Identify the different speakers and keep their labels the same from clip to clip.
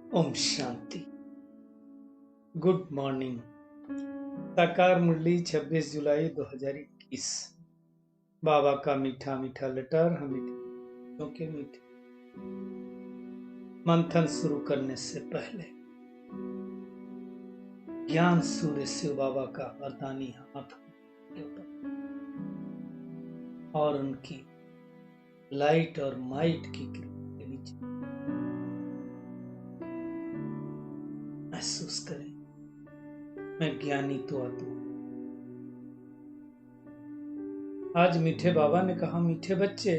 Speaker 1: Om Shanti. Good morning. साकार मुरली 26 जुलाई 2021। बाबा का मीठा मीठा लेटर हम बच्चों के मीठे मंथन शुरू करने से पहले ज्ञान सूर्य शिव बाबा का वरदानी हाथ के ऊपर और उनकी लाइट और माइट की कृपा के बीच महसूस करें, मैं ज्ञानी तो आत्मा। आज मीठे बाबा ने कहा, मीठे बच्चे,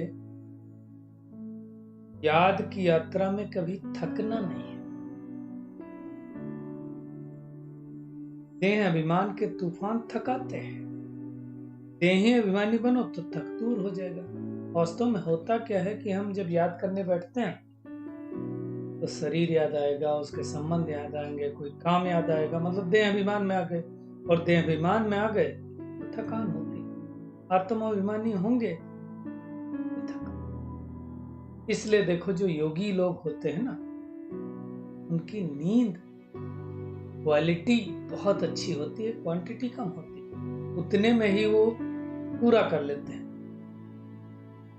Speaker 1: याद की यात्रा में कभी थकना नहीं है। देह अभिमान के तूफान थकाते हैं। देह अभिमानी बनो तो थक दूर हो जाएगा। वास्तव में होता क्या है कि हम जब याद करने बैठते हैं तो शरीर याद आएगा, उसके संबंध याद आएंगे, कोई काम याद आएगा, मतलब देह अभिमान में आ गए। और देह अभिमान में आ गए तो थकान होती। आत्माभिमानी होंगे तो थकान। इसलिए देखो, जो योगी लोग होते हैं ना, उनकी नींद क्वालिटी बहुत अच्छी होती है, क्वांटिटी कम होती है, उतने में ही वो पूरा कर लेते हैं।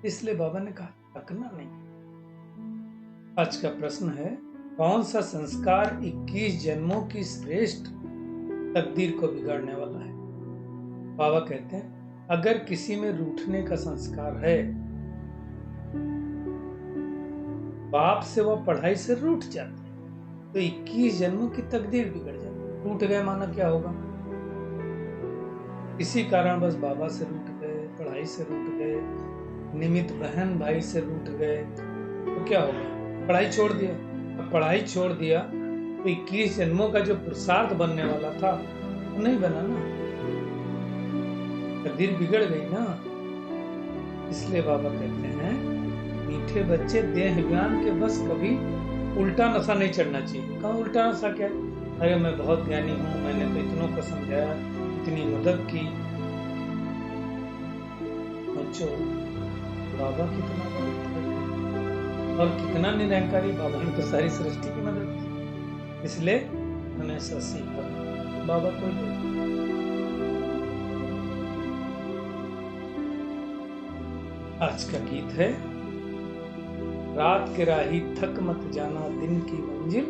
Speaker 1: इसलिए बाबा ने कहा थकना नहीं। आज का प्रश्न है, कौन सा संस्कार 21 जन्मों की श्रेष्ठ तकदीर को बिगाड़ने वाला है? बाबा कहते हैं, अगर किसी में रूठने का संस्कार है, बाप से वह पढ़ाई से रूठ जाता है तो 21 जन्मों की तकदीर बिगड़ जाती है। रूठ गए माना क्या होगा? किसी कारण बस बाबा से रूठ गए, पढ़ाई से रूठ गए, निमित्त बहन भाई से रूठ गए, तो क्या होगा? पढ़ाई छोड़ दिया। अब पढ़ाई छोड़ दिया तो 21 जन्मों का जो पुरुषार्थ बनने वाला था वो नहीं बना ना, तकदीर बिगड़ गई ना। इसलिए बाबा कहते हैं, मीठे बच्चे, देह ज्ञान के बस कभी उल्टा नशा नहीं चढ़ना चाहिए। कहाँ उल्टा नशा? क्या? अरे मैं बहुत ज्ञानी हूँ, मैंने तो इतनों को समझाया, इतनी मदद की। बच्चों, बाबा कितना और कितना निरंकारी। बाबा ने तो सारी सृष्टि की मदद की। इसलिए हमेशा सीखो, बाबा कोई नहीं। आज का गीत है, रात के राही थक मत जाना, दिन की मंजिल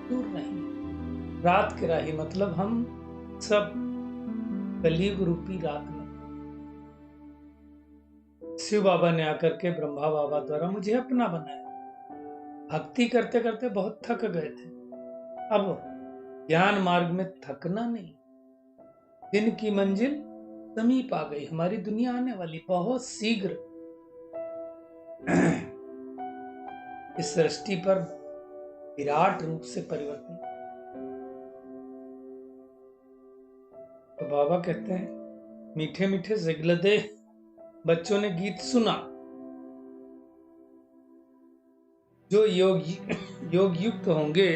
Speaker 1: दूर नहीं। रात के राही मतलब हम सब कलयुग रूपी रात में। शिव बाबा ने आकर के ब्रह्मा बाबा द्वारा मुझे अपना बनाया। भक्ति करते करते बहुत थक गए थे। अब ज्ञान मार्ग में थकना नहीं। दिन की मंजिल समीप आ गई, हमारी दुनिया आने वाली बहुत शीघ्र। इस सृष्टि पर विराट रूप से परिवर्तन। तो बाबा कहते हैं, मीठे मीठे जिगलदे बच्चों ने गीत सुना। जो योग युक्त होंगे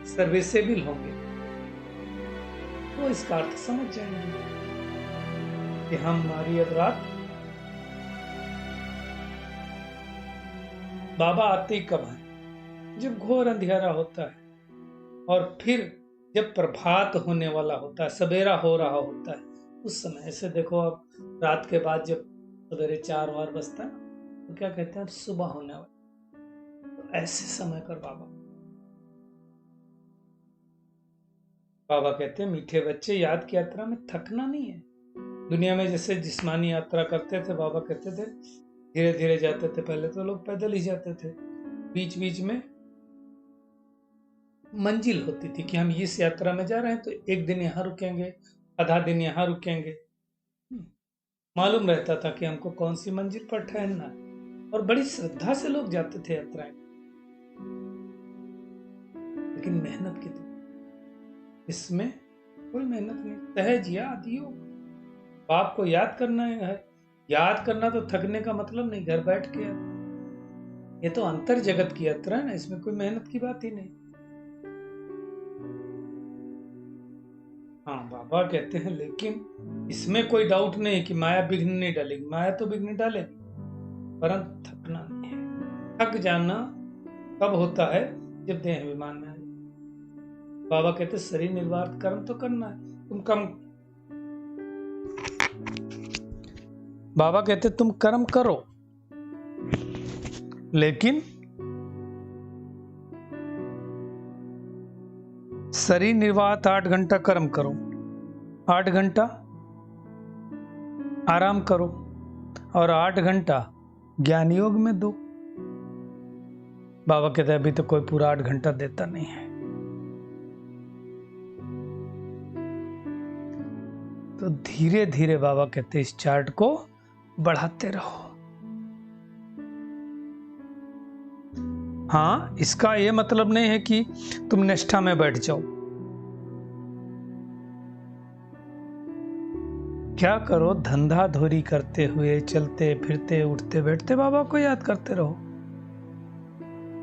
Speaker 1: सर्विसेबल होंगे, वो इसका अर्थ समझ जाएंगे कि हमारी अब रात। बाबा आते ही कब है? जब घोर अंधेरा होता है, और फिर जब प्रभात होने वाला होता है, सवेरा हो रहा होता है, उस समय। ऐसे देखो, अब रात के बाद जब सवेरे 4 बार बजता है तो क्या कहते हैं? सुबह होने वाला। तो ऐसे समय पर बाबा कहते हैं, मीठे बच्चे, याद की यात्रा में थकना नहीं है। दुनिया में जैसे जिस्मानी यात्रा करते थे, बाबा कहते थे धीरे धीरे जाते थे। पहले तो लोग पैदल ही जाते थे, बीच बीच में मंजिल होती थी कि हम इस यात्रा में जा रहे हैं तो एक दिन यहाँ रुकेंगे, आधा दिन यहाँ रुकेंगे। मालूम रहता था कि हमको कौन सी मंजिल पर ठहरना है, और बड़ी श्रद्धा से लोग जाते थे यात्राएं। लेकिन मेहनत कितनी? इसमें कोई मेहनत नहीं, सहज याद योग। बाप को याद करना है। याद करना तो थकने का मतलब नहीं, घर बैठ के। ये तो अंतर जगत की यात्रा है ना, इसमें कोई मेहनत की बात ही नहीं। हाँ, बाबा कहते हैं लेकिन इसमें कोई डाउट नहीं कि माया विघ्न नहीं डालेगी, माया तो विघ्न डालेगी, परंतु थकना नहीं है। थक जाना कब होता है? जब देह अभिमान में आ जाए। बाबा कहते शरीर निर्वाह कर्म तो करना है, बाबा कहते तुम कर्म करो, लेकिन शरीर निर्वाह 8 घंटा कर्म करो, 8 घंटा आराम करो और 8 घंटा ज्ञान योग में दो। बाबा कहते अभी तो कोई पूरा 8 घंटा देता नहीं है। तो धीरे धीरे बाबा कहते इस चार्ट को बढ़ाते रहो। हाँ, इसका यह मतलब नहीं है कि तुम निष्ठा में बैठ जाओ। क्या करो, धंधा धोरी करते हुए, चलते फिरते, उठते बैठते बाबा को याद करते रहो।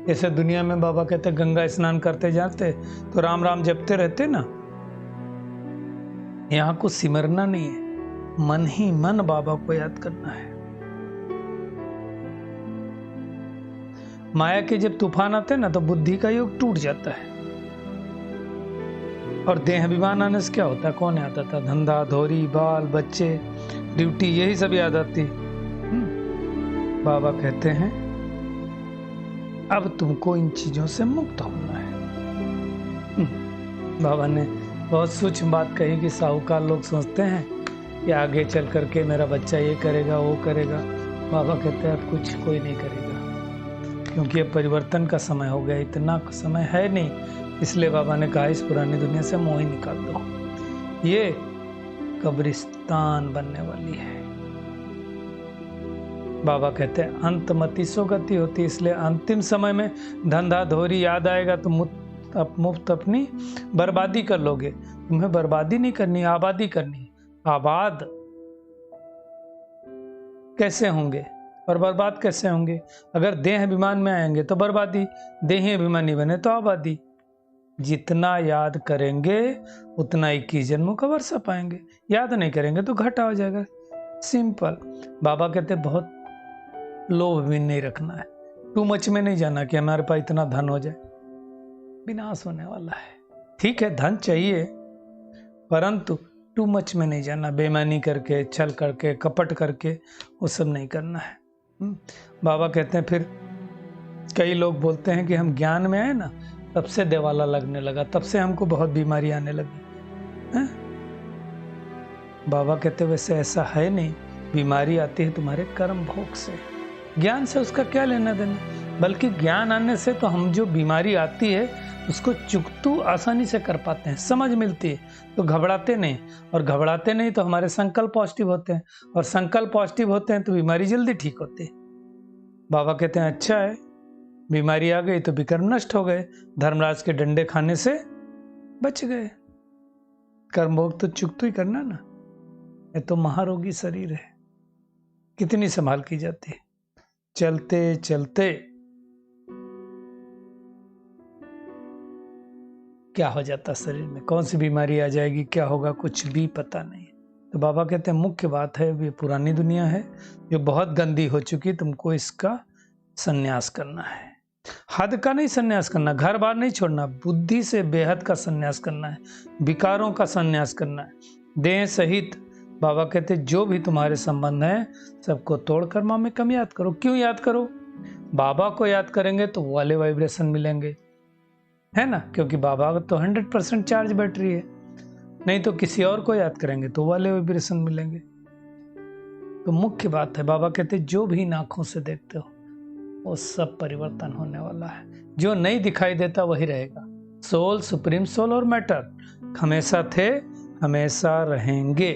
Speaker 1: जैसे दुनिया में बाबा कहते गंगा स्नान करते जाते तो राम राम जपते रहते ना, यहां कुछ सिमरना नहीं है, मन ही मन बाबा को याद करना है। माया के जब तूफान आते ना तो बुद्धि का योग टूट जाता है और देह अभिमान आने से क्या होता है? कौन याद आता? धंधा धोरी, बाल बच्चे, ड्यूटी, यही सब याद आती। बाबा कहते हैं अब तुमको इन चीजों से मुक्त होना है। बाबा ने बहुत सूक्ष्म बात कही कि साहूकार लोग सोचते हैं कि आगे चल करके मेरा बच्चा ये करेगा वो करेगा। बाबा कहते हैं अब कुछ कोई नहीं करेगा, क्योंकि अब परिवर्तन का समय हो गया, इतना समय है नहीं। इसलिए बाबा ने कहा इस पुरानी दुनिया से मोह ही निकाल दो, ये कब्रिस्तान बनने वाली है। बाबा कहते हैं अंतमति सो गति होती, इसलिए अंतिम समय में धंधा धोरी याद आएगा तो मुफ्त अपनी बर्बादी कर लोगे। तुम्हें बर्बादी नहीं करनी, आबादी करनी। आबाद कैसे होंगे और बर्बाद कैसे होंगे? अगर देह अभिमान में आएंगे तो बर्बादी, देह अभिमानी बने तो आबादी। जितना याद करेंगे उतना 21 जन्मों का वर्षा पाएंगे, याद नहीं करेंगे तो घाटा हो जाएगा। सिंपल। बाबा कहते बहुत लोभ भी नहीं रखना है, टू मच में नहीं जाना कि हमारे पास इतना धन हो जाए, विनाश होने वाला है। ठीक है, धन चाहिए, परंतु टू मच में नहीं जाना, बेईमानी करके, छल करके, कपट करके, वो सब नहीं करना है। बाबा कहते हैं फिर कई लोग बोलते हैं कि हम ज्ञान में आए ना तब से देवाला लगने लगा, तब से हमको बहुत बीमारी आने लगी है? बाबा कहते वैसे ऐसा है नहीं, बीमारी आती है तुम्हारे कर्म भोग से, ज्ञान से उसका क्या लेना देना। बल्कि ज्ञान आने से तो हम जो बीमारी आती है उसको चुकतू आसानी से कर पाते हैं, समझ मिलती है तो घबराते नहीं, और घबराते नहीं तो हमारे संकल्प पॉजिटिव होते हैं, और संकल्प पॉजिटिव होते हैं तो बीमारी जल्दी ठीक होती है। बाबा कहते हैं अच्छा है, बीमारी आ गई तो विकर्म नष्ट हो गए, धर्मराज के डंडे खाने से बच गए। कर्मभोग तो चुकतू ही करना ना, ये तो महारोगी शरीर है, कितनी संभाल की जाती है। चलते चलते क्या हो जाता शरीर में, कौन सी बीमारी आ जाएगी, क्या होगा, कुछ भी पता नहीं। तो बाबा कहते हैं मुख्य बात है ये पुरानी दुनिया है जो बहुत गंदी हो चुकी, तुमको इसका संन्यास करना है। हद का नहीं संन्यास करना, घर बार नहीं छोड़ना, बुद्धि से बेहद का संन्यास करना है, विकारों का संन्यास करना है, देह सहित। बाबा कहते जो भी तुम्हारे संबंध है सबको तोड़कर माँ में कम याद करो। क्यों याद करो? बाबा को याद करेंगे तो वो वाले वाइब्रेशन मिलेंगे, है ना, क्योंकि बाबा तो 100% चार्ज बैटरी है। नहीं तो किसी और को याद करेंगे तो वाले वाइब्रेशन मिलेंगे। तो मुख्य बात है, बाबा कहते जो भी आंखों से देखते हो वो सब परिवर्तन होने वाला है, जो नहीं दिखाई देता वही रहेगा। सोल, सुप्रीम सोल और मैटर हमेशा थे, हमेशा रहेंगे,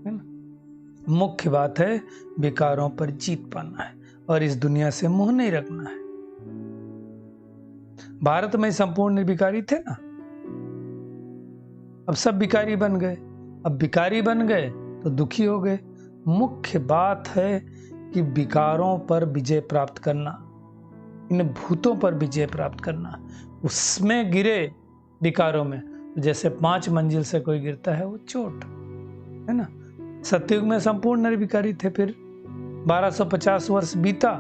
Speaker 1: है ना। मुख्य बात है विकारों पर जीत पाना है और इस दुनिया से मोह नहीं रखना है। भारत में संपूर्ण निर्विकारी थे ना, अब सब विकारी बन गए। अब विकारी बन गए तो दुखी हो गए। मुख्य बात है कि विकारों पर विजय प्राप्त करना, इन भूतों पर विजय प्राप्त करना। उसमें गिरे विकारों में जैसे 5 मंजिल से कोई गिरता है वो चोट है ना। सतयुग में संपूर्ण निर्विकारी थे, फिर 1250 वर्ष बीता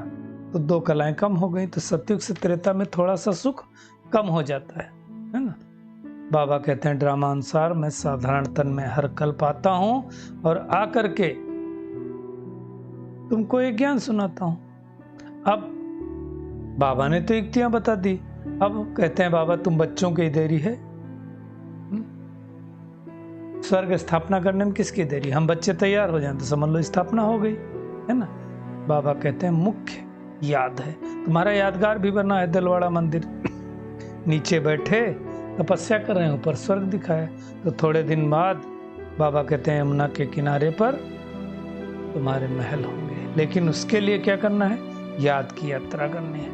Speaker 1: तो 2 कलाएं कम हो गई, तो सतयुग से त्रेता में थोड़ा सा सुख कम हो जाता है ना। बाबा कहते हैं ड्रामा अनुसार मैं साधारण तन में हर कल्प आता हूं और आकर के तुमको एक ज्ञान सुनाता हूं। अब बाबा ने तो युक्तियां बता दी, अब कहते हैं बाबा तुम बच्चों की देरी है। स्वर्ग स्थापना करने में किसकी देरी, हम बच्चे तैयार हो जाएं तो समझ लो स्थापना हो गई है ना। बाबा कहते हैं मुख्य याद है, तुम्हारा यादगार भी बना है दिलवाड़ा मंदिर। नीचे बैठे तपस्या कर रहे हैं, ऊपर स्वर्ग दिखाया। तो थोड़े दिन बाद बाबा कहते हैं यमुना के किनारे पर तुम्हारे महल होंगे, लेकिन उसके लिए क्या करना है, याद की यात्रा करनी है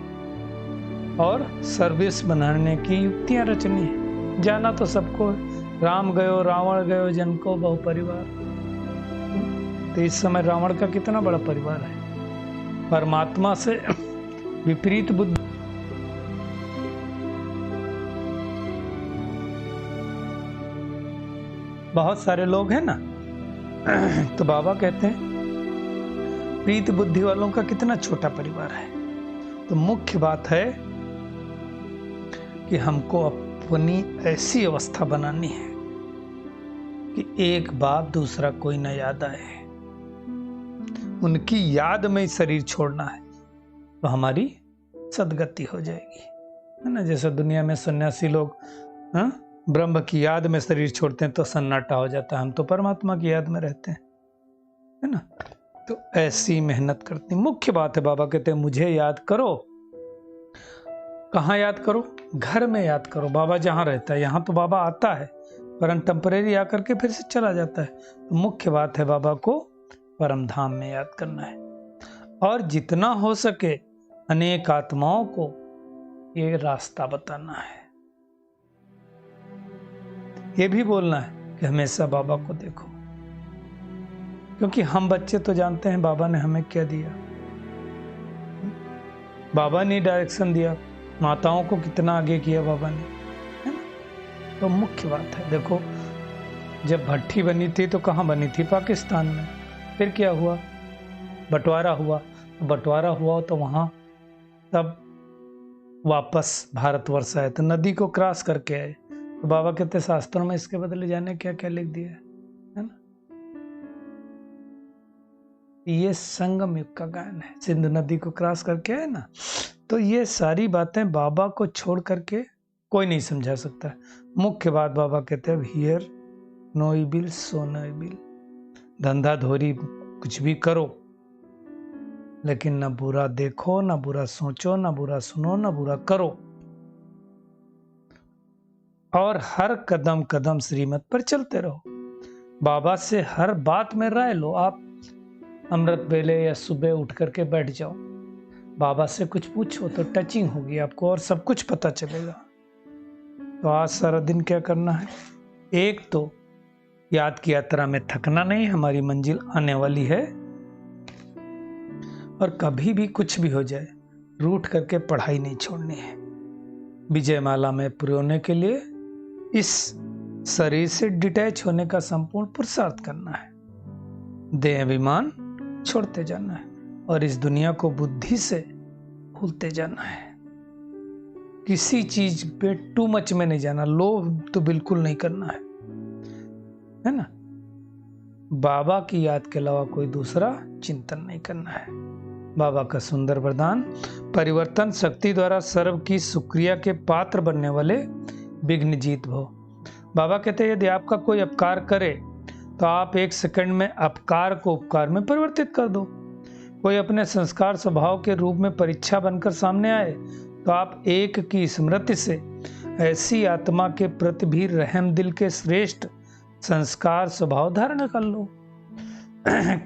Speaker 1: और सर्विस बनाने की युक्तियां रचनी है। जाना तो सबको, राम गयो रावण गयो जन को बहु परिवार। तो इस समय रावण का कितना बड़ा परिवार है, परमात्मा से विपरीत बुद्धि। बहुत सारे लोग हैं ना, तो बाबा कहते हैं प्रीत बुद्धि वालों का कितना छोटा परिवार है। तो मुख्य बात है कि हमको अपनी ऐसी अवस्था बनानी है कि एक बात दूसरा कोई न याद आए, उनकी याद में ही शरीर छोड़ना है, तो हमारी सदगति हो जाएगी है ना। जैसे दुनिया में सन्यासी लोग ब्रह्म की याद में शरीर छोड़ते हैं तो सन्नाटा हो जाता है, हम तो परमात्मा की याद में रहते हैं है ना। तो ऐसी मेहनत करती। मुख्य बात है बाबा कहते हैं मुझे याद करो। कहाँ याद करो, घर में याद करो। बाबा जहाँ रहता है यहाँ तो बाबा आता है, परंतु टेम्परेरी आकर के फिर से चला जाता है। तो मुख्य बात है बाबा को परम धाम में याद करना है और जितना हो सके अनेक आत्माओं को ये रास्ता बताना है। ये भी बोलना है कि हमेशा बाबा को देखो, क्योंकि हम बच्चे तो जानते हैं बाबा ने हमें क्या दिया। बाबा ने डायरेक्शन दिया, माताओं को कितना आगे किया बाबा ने है ना। तो मुख्य बात है देखो, जब भट्टी बनी थी तो कहाँ बनी थी, पाकिस्तान में। फिर क्या हुआ, बंटवारा हुआ। बंटवारा हुआ तो वहाँ तब वापस भारतवर्ष आए तो नदी को क्रॉस करके आए। तो बाबा कहते शास्त्रों में इसके बदले जाने क्या क्या लिख दिया है ना। ये संगम युग का गायन है, सिंधु नदी को क्रॉस करके आए ना। तो ये सारी बातें बाबा को छोड़ करके कोई नहीं समझा सकता। मुख्य बात बाबा कहते हैं hear no evil so no evil. धंधा धोरी कुछ भी करो, लेकिन न बुरा देखो, न बुरा सोचो, न बुरा सुनो, न बुरा करो। और हर कदम कदम श्रीमत पर चलते रहो। बाबा से हर बात में राय लो। आप अमृत वेले या सुबह उठ करके बैठ जाओ, बाबा से कुछ पूछो तो टचिंग होगी आपको और सब कुछ पता चलेगा। तो आज सारा दिन क्या करना है, एक तो याद की यात्रा में थकना नहीं, हमारी मंजिल आने वाली है। और कभी भी कुछ भी हो जाए रूठ करके पढ़ाई नहीं छोड़नी है। विजय माला में पुरोने के लिए इस शरीर से डिटैच होने का संपूर्ण पुरुषार्थ करना है। देह अभिमान छोड़ते जाना है और इस दुनिया को बुद्धि से भूलते जाना है। किसी चीज पे टू मच में नहीं जाना, लोभ तो बिल्कुल नहीं करना है ना। बाबा की याद के अलावा कोई दूसरा चिंतन नहीं करना है। बाबा का सुंदर वरदान, परिवर्तन शक्ति द्वारा सर्व की सुक्रिया के पात्र बनने वाले विघ्न जीत भव। बाबा कहते हैं यदि आपका कोई अपकार करे तो आप 1 सेकंड में अपकार को उपकार में परिवर्तित कर दो। कोई अपने संस्कार स्वभाव के रूप में परीक्षा बनकर सामने आए तो आप एक की स्मृति से ऐसी आत्मा के प्रति भी रहम दिल के श्रेष्ठ संस्कार स्वभाव धारण कर लो।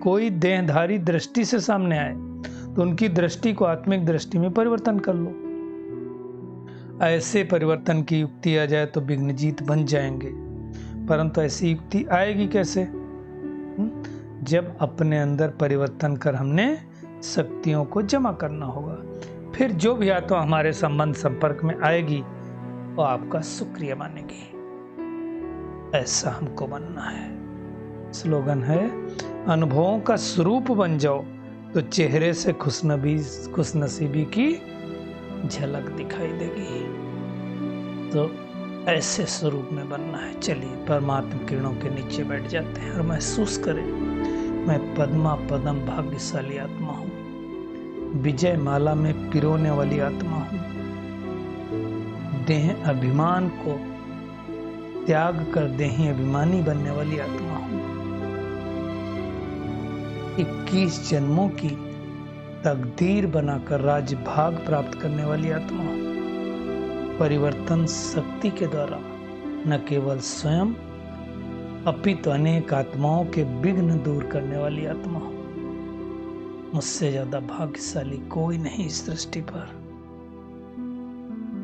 Speaker 1: कोई देहधारी दृष्टि से सामने आए तो उनकी दृष्टि को आत्मिक दृष्टि में परिवर्तन कर लो। ऐसे परिवर्तन की युक्ति आ जाए तो विघ्नजीत बन जाएंगे। परंतु ऐसी युक्ति आएगी कैसे, जब अपने अंदर परिवर्तन कर हमने शक्तियों को जमा करना होगा। फिर जो भी आत्मा हमारे संबंध संपर्क में आएगी वो आपका शुक्रिया मानेगी। ऐसा हमको बनना है। स्लोगन है, अनुभवों का स्वरूप बन जाओ तो चेहरे से खुशनसीबी की झलक दिखाई देगी। तो ऐसे स्वरूप में बनना है। चलिए परमात्मा किरणों के नीचे बैठ जाते हैं और महसूस करें, मैं पद्मा पदम भाग्यशाली आत्मा हूँ, विजय माला में पिरोने वाली आत्मा हूँ, देह अभिमान को त्याग कर देही अभिमानी बनने वाली आत्मा हूँ, 21 जन्मों की तकदीर बनाकर राज्य भाग प्राप्त करने वाली आत्मा हूँ, परिवर्तन शक्ति के द्वारा न केवल स्वयं अपितु अनेक आत्माओं के विघ्न दूर करने वाली आत्मा हूँ। मुझसे ज्यादा भाग्यशाली कोई नहीं इस सृष्टि पर।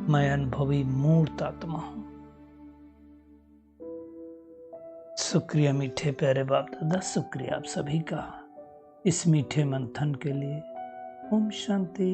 Speaker 1: मैं अनुभवी मूर्त आत्मा हूँ। शुक्रिया मीठे प्यारे बाप दादा, शुक्रिया आप सभी का इस मीठे मंथन के लिए। ओम शांति।